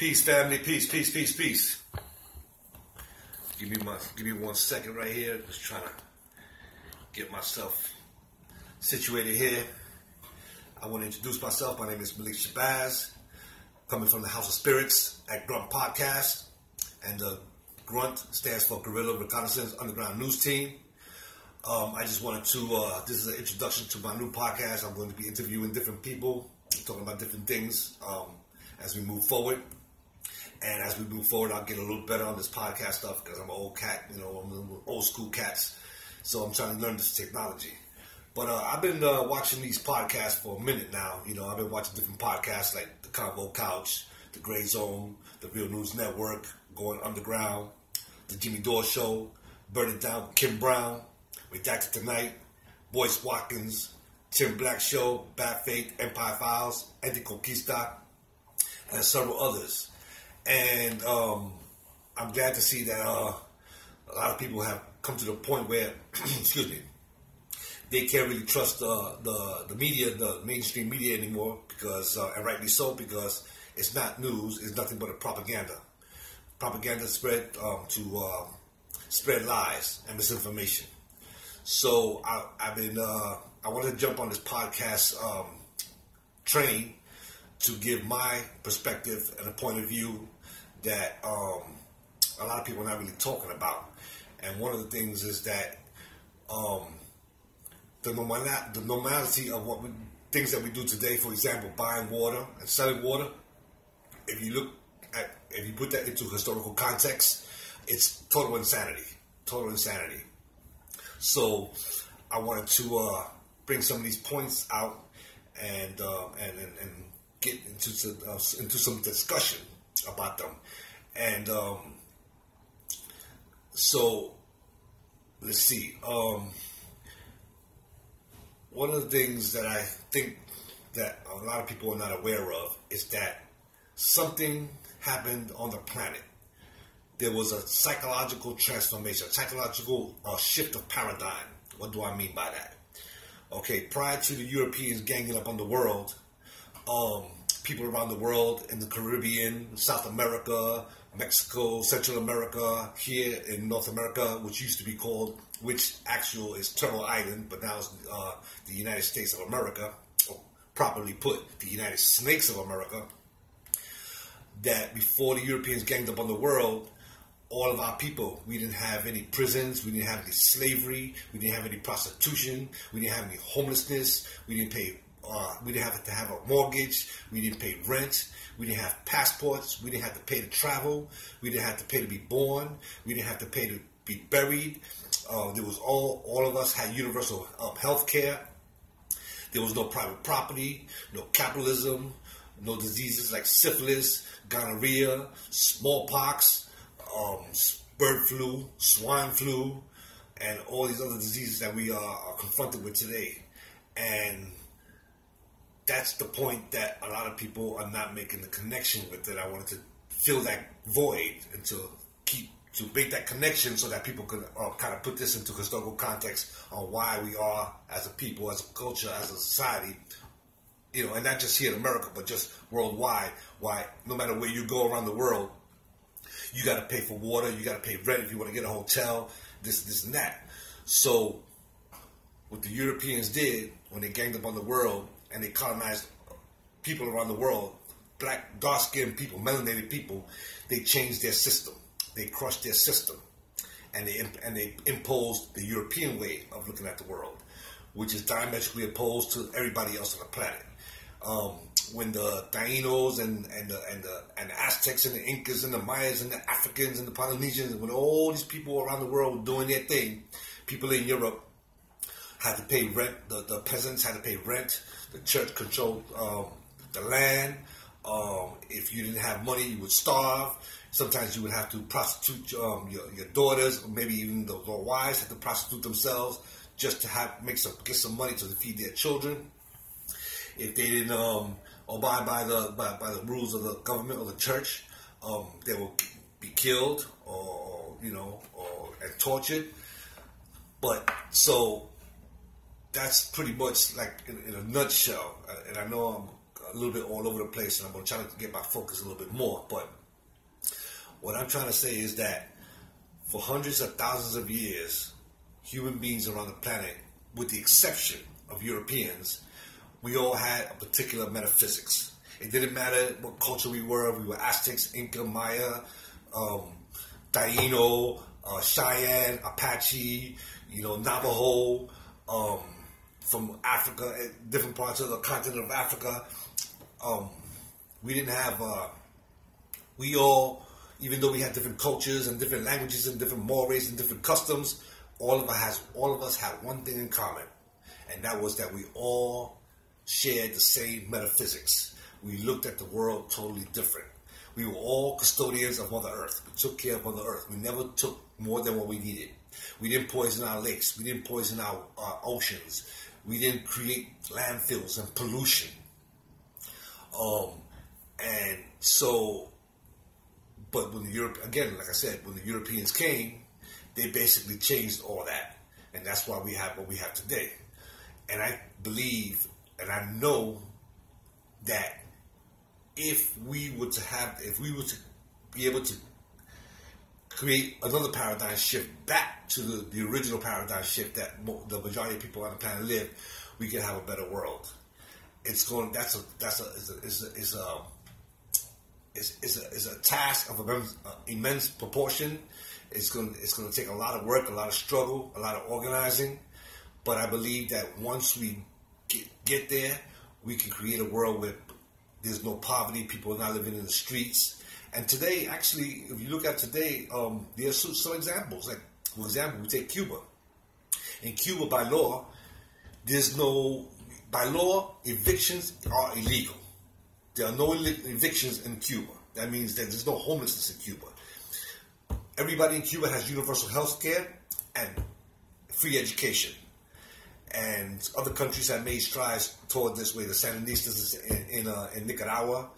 Peace, family. Peace, peace, peace, peace. Give me 1 second right here. Just trying to get myself situated here. I want to introduce myself. My name is Malik Shabazz, coming from the House of Spirits at Grunt Podcast, and the Grunt stands for Guerrilla Reconnaissance Underground News Team. I just wanted to, this is an introduction to my new podcast. I'm going to be interviewing different people, talking about different things as we move forward. And as we move forward, I'll get a little better on this podcast stuff because I'm an old cat, I'm one of the old school cats. So I'm trying to learn this technology. But I've been watching these podcasts for a minute now. I've been watching different podcasts like The Convo Couch, The Gray Zone, The Real News Network, Going Underground, The Jimmy Dore Show, Burn It Down with Kim Brown, Redacted Tonight, Boyce Watkins, Tim Black Show, Bad Faith, Empire Files, Anticonquista, and several others. And I'm glad to see that a lot of people have come to the point where, excuse me, they can't really trust the media, the mainstream media anymore, because, and rightly so, because it's not news, it's nothing but a propaganda. Propaganda spread to spread lies and misinformation. So I wanted to jump on this podcast train to give my perspective and a point of view that a lot of people are not really talking about. And one of the things is that the normality of things that we do today, for example, buying water and selling water, if you put that into historical context, it's total insanity. Total insanity. So I wanted to bring some of these points out and get into some discussion about them. And so let's see. One of the things that I think that a lot of people are not aware of is that something happened on the planet. There was a psychological transformation, a psychological shift of paradigm. What do I mean by that? Okay, prior to the Europeans ganging up on the world, people around the world in the Caribbean, South America, Mexico, Central America, here in North America, which used to be called, which actual is Turtle Island, but now it's the United States of America, or properly put, the United Snakes of America, that before the Europeans ganged up on the world, all of our people, we didn't have any prisons, we didn't have any slavery, we didn't have any prostitution, we didn't have any homelessness, we didn't have to have a mortgage, we didn't pay rent, we didn't have passports, we didn't have to pay to travel, we didn't have to pay to be born, we didn't have to pay to be buried. There was all of us had universal health care. There was no private property, no capitalism, no diseases like syphilis, gonorrhea, smallpox, bird flu, swine flu, and all these other diseases that we are confronted with today. And that's the point that a lot of people are not making the connection with it. I wanted to fill that void and to make that connection so that people could kind of put this into historical context on why we are, as a people, as a culture, as a society, and not just here in America, but just worldwide, why no matter where you go around the world, you got to pay for water, you got to pay rent if you want to get a hotel, this and that. So what the Europeans did when they ganged up on the world and they colonized people around the world, black, dark-skinned people, melanated people, they changed their system. They crushed their system. And they imposed the European way of looking at the world, which is diametrically opposed to everybody else on the planet. When the Tainos and the Aztecs and the Incas and the Mayas and the Africans and the Polynesians, when all these people around the world were doing their thing, people in Europe had to pay rent. The peasants had to pay rent. The church controlled the land. If you didn't have money, you would starve. Sometimes you would have to prostitute your daughters, or maybe even the wives had to prostitute themselves just to get some money to feed their children. If they didn't abide by the rules of the government or the church, they will be killed or and tortured. But so that's pretty much like in a nutshell. And I know a little bit all over the place, and I'm going to try to get my focus a little bit more. But what I'm trying to say is that for hundreds of thousands of years, human beings around the planet, with the exception of Europeans, we all had a particular metaphysics. It didn't matter what culture we were. We were Aztecs, Inca, Maya, Taino, Cheyenne, Apache, Navajo, from Africa, different parts of the continent of Africa. We didn't have, we all, even though we had different cultures and different languages and different mores and different customs, all of us had one thing in common, and that was that we all shared the same metaphysics. We looked at the world totally different. We were all custodians of Mother Earth. We took care of Mother Earth. We never took more than what we needed. We didn't poison our lakes. We didn't poison our oceans. We didn't create landfills and pollution. And so, but when again, like I said, when the Europeans came, they basically changed all that. And that's why we have what we have today. And I believe, and I know that if we were to be able to create another paradigm shift back to the original paradigm shift that the majority of people on the planet live, we can have a better world. It's a task of immense proportion. It's going to take a lot of work, a lot of struggle, a lot of organizing. But I believe that once we get there, we can create a world where there's no poverty, people are not living in the streets. And today, actually, if you look at today, there's some examples. Like, for example, we take Cuba. In Cuba, by law, evictions are illegal. There are no evictions in Cuba. That means that there's no homelessness in Cuba. Everybody in Cuba has universal health care and free education. And other countries have made strides toward this way. The Sandinistas in Nicaragua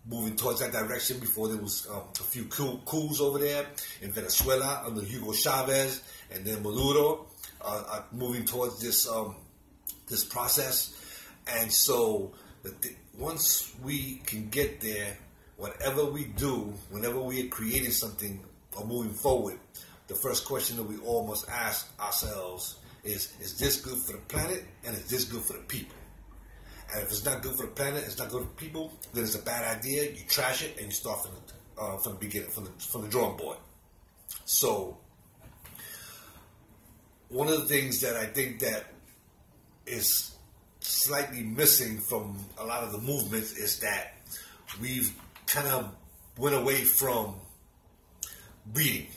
moving towards that direction. Before there was a few coups over there in Venezuela under Hugo Chavez, and then Maduro moving towards this process. And so once we can get there, whatever we do, whenever we are creating something or moving forward, the first question that we all must ask ourselves is this good for the planet, and is this good for the people? And if it's not good for the planet, it's not good for the people, then it's a bad idea. You trash it and you start from the beginning, from the drawing board. So one of the things that I think that is slightly missing from a lot of the movements is that we've kind of went away from reading.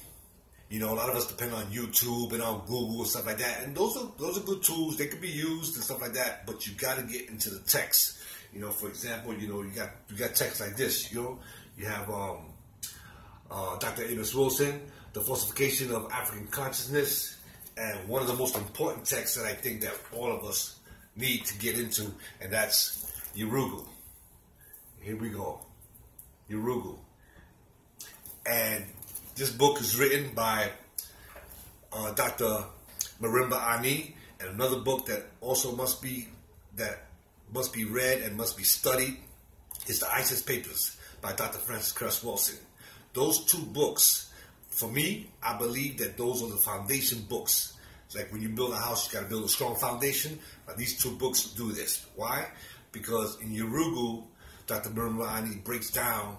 A lot of us depend on YouTube and on Google and stuff like that, and those are good tools. They can be used and stuff like that, but you got to get into the text. For example, you got text like this. You have Dr. Amos Wilson, The Falsification of African Consciousness, and one of the most important texts that I think that all of us need to get into, and that's Yurugu. Here we go, Yurugu, and this book is written by Dr. Marimba Ani, and another book that also must be read and must be studied is the ISIS Papers by Dr. Frances Cress Welsing. Those two books, for me, I believe that those are the foundation books. It's like when you build a house, you got to build a strong foundation. These two books do this. Why? Because in Yurugu, Dr. Marimba Ani breaks down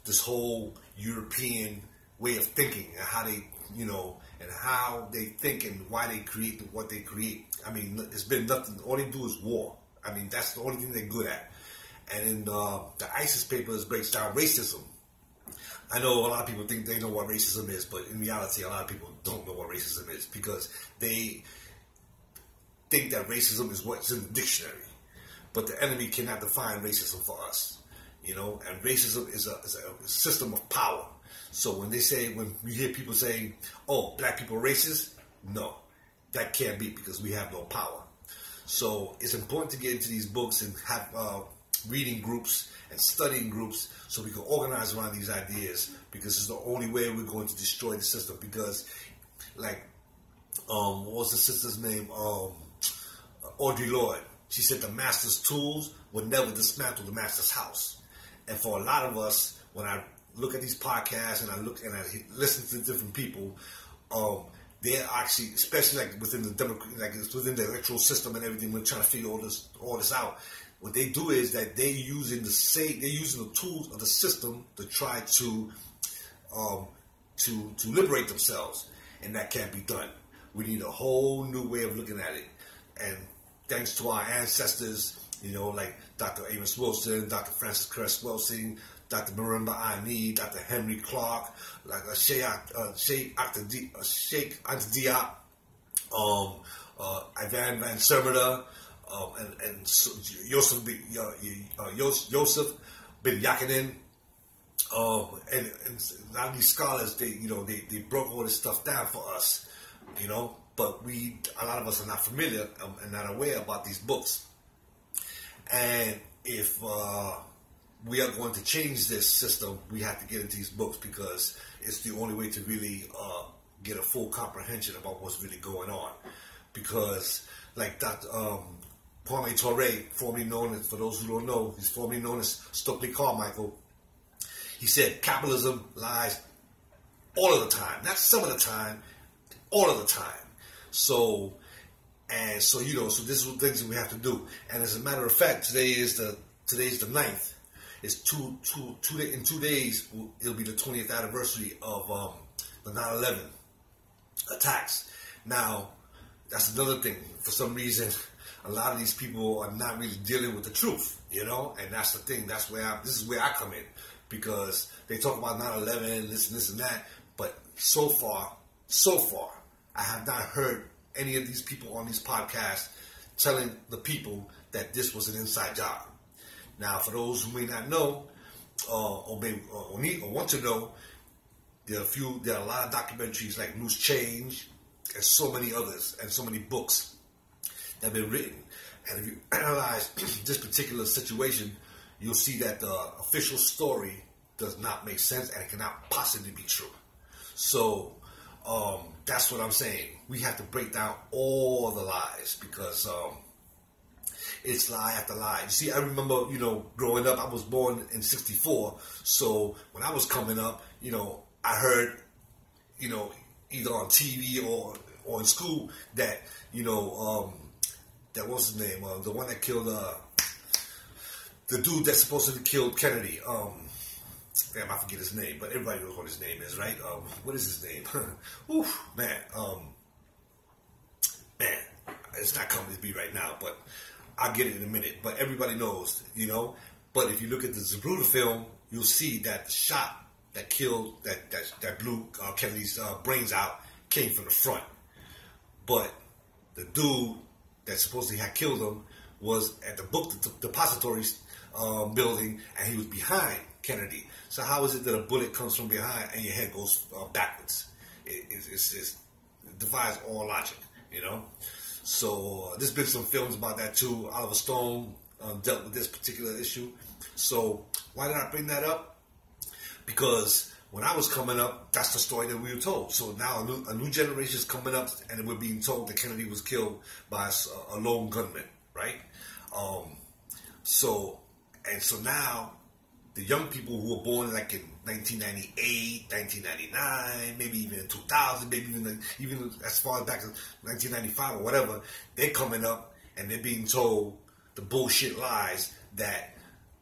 this whole European way of thinking and how they, and how they think and why they create what they create. I mean, it's been nothing. All they do is war. I mean, that's the only thing they're good at. And in the ISIS Papers breaks down racism. I know a lot of people think they know what racism is, but in reality, a lot of people don't know what racism is because they think that racism is what's in the dictionary. But the enemy cannot define racism for us, and racism is a system of power. So when you hear people saying, oh, black people are racist, no, that can't be because we have no power. So it's important to get into these books and have reading groups and studying groups so we can organize around these ideas, because it's the only way we're going to destroy the system. Because, like, what was the sister's name? Audre Lorde. She said the master's tools would never dismantle the master's house. And for a lot of us, when I look at these podcasts and I listen to different people, they're actually, especially like within within the electoral system and everything, we're trying to figure all this out. What they do is that they're using the tools of the system to try to liberate themselves, and that can't be done. We need a whole new way of looking at it, and thanks to our ancestors, like Dr. Amos Wilson, Dr. Francis Cress Welsing, Dr. Marimba Ani, Dr. Henry Clark, like Sheikh Anta Diop, Ivan Van Sermida, and Yosef bin Yakinin, and a lot of these scholars, they broke all this stuff down for us, but a lot of us are not familiar and not aware about these books. And if we are going to change this system, we have to get into these books, because it's the only way to really get a full comprehension about what's really going on. Because, like Dr. Kwame Ture, formerly known as, for those who don't know, he's formerly known as Stokely Carmichael. He said capitalism lies all of the time, not some of the time, all of the time. So this is what things that we have to do. And as a matter of fact, today's the 9th. It's in 2 days, it'll be the 20th anniversary of the 9/11 attacks. Now, that's another thing. For some reason, a lot of these people are not really dealing with the truth, and that's the thing. This is where I come in, because they talk about 9/11, this and that, but so far, I have not heard any of these people on these podcasts telling the people that this was an inside job. Now, for those who may not know, or want to know, there are a lot of documentaries like Loose Change and so many others, and so many books that have been written. And if you analyze this particular situation, you'll see that the official story does not make sense, and it cannot possibly be true. So that's what I'm saying. We have to break down all the lies, because it's lie after lie. You see, I remember, growing up, I was born in 64. So when I was coming up, I heard, either on TV or in school that, that what's his name? The one that killed, the dude that's supposed to have killed Kennedy. Damn, I forget his name, but everybody knows what his name is, right? What is his name? Oof, man. It's not coming to me right now, but I'll get it in a minute. But everybody knows, But if you look at the Zapruder film, you'll see that the shot that killed, that blew Kennedy's brains out, came from the front. But the dude that supposedly had killed him was at the book depository building, and he was behind Kennedy. So how is it that a bullet comes from behind and your head goes backwards? It defies all logic, So there's been some films about that too. Oliver Stone dealt with this particular issue. So why did I bring that up? Because when I was coming up, that's the story that we were told. So now a new generation is coming up, and we're being told that Kennedy was killed by a lone gunman, right? So now the young people who were born like in 1998, 1999, maybe even in 2000, maybe even as far back as 1995 or whatever, they're coming up and they're being told the bullshit lies that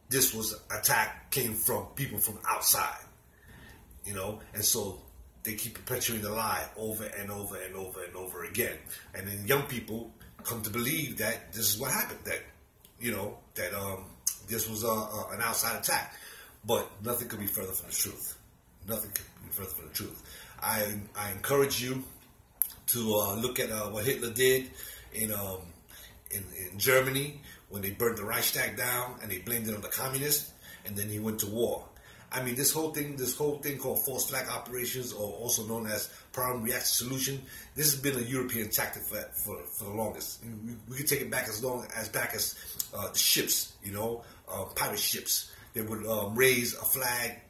this was attack came from people from outside, and so they keep perpetuating the lie over and over and over and over again. And then young people come to believe that this is what happened, that this was an outside attack. But nothing could be further from the truth. Nothing could be further from the truth. I encourage you to look at what Hitler did in Germany when they burned the Reichstag down and they blamed it on the communists, and then he went to war. I mean, this whole thing called false flag operations, or also known as problem reaction solution, this has been a European tactic for the longest. We can take it back as the ships, pirate ships. They would raise a flag.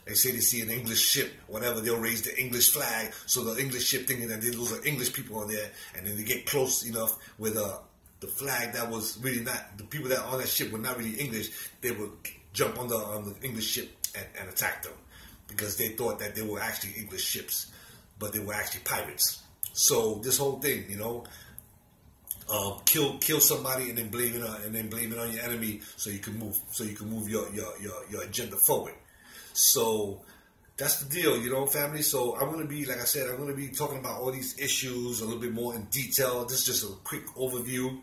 They say they see an English ship, whatever, they'll raise the English flag, so the English ship thinking that those are English people on there, and then they get close enough where the the flag that was really not, the people that on that ship were not really English, they would jump on the English ship and attack them because they thought that they were actually English ships, but they were actually pirates. So this whole thing, you know, kill somebody and then blame it on your enemy so you can move your agenda forward. So that's the deal, you know, family. So I'm gonna be, like I said, I'm gonna be talking about all these issues a little bit more in detail. This is just a quick overview,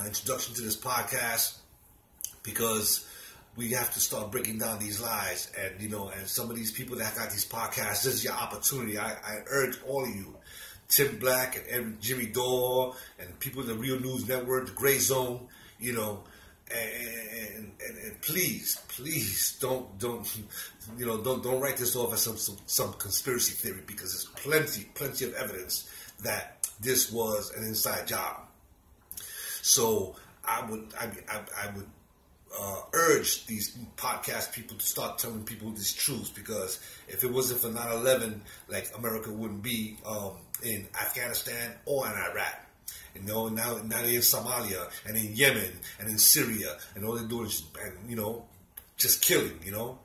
introduction to this podcast, because we have to start breaking down these lies. And, you know, and some of these people that got these podcasts, this is your opportunity. I urge all of you, Tim Black and Jimmy Dore and people in the Real News Network, the Gray Zone, you know, and please don't write this off as some conspiracy theory, because there's plenty of evidence that this was an inside job. So I would urge these podcast people to start telling people these truths, because if it wasn't for 9/11, like, America wouldn't be in Afghanistan or in Iraq. You know, now they're in Somalia and in Yemen and in Syria, and all they're doing is, you know, just killing, you know.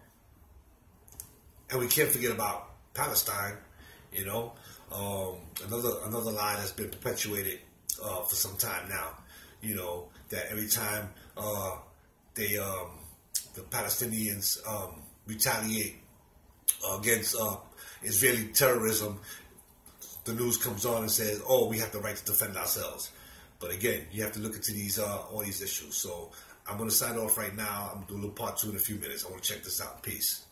And we can't forget about Palestine, you know. Another lie that's been perpetuated for some time now, you know, that every time the Palestinians retaliate against Israeli terrorism, the news comes on and says, "Oh, we have the right to defend ourselves." But again, you have to look into these all these issues. So I'm going to sign off right now. I'm going to do a little part 2 in a few minutes. I want to check this out. Peace.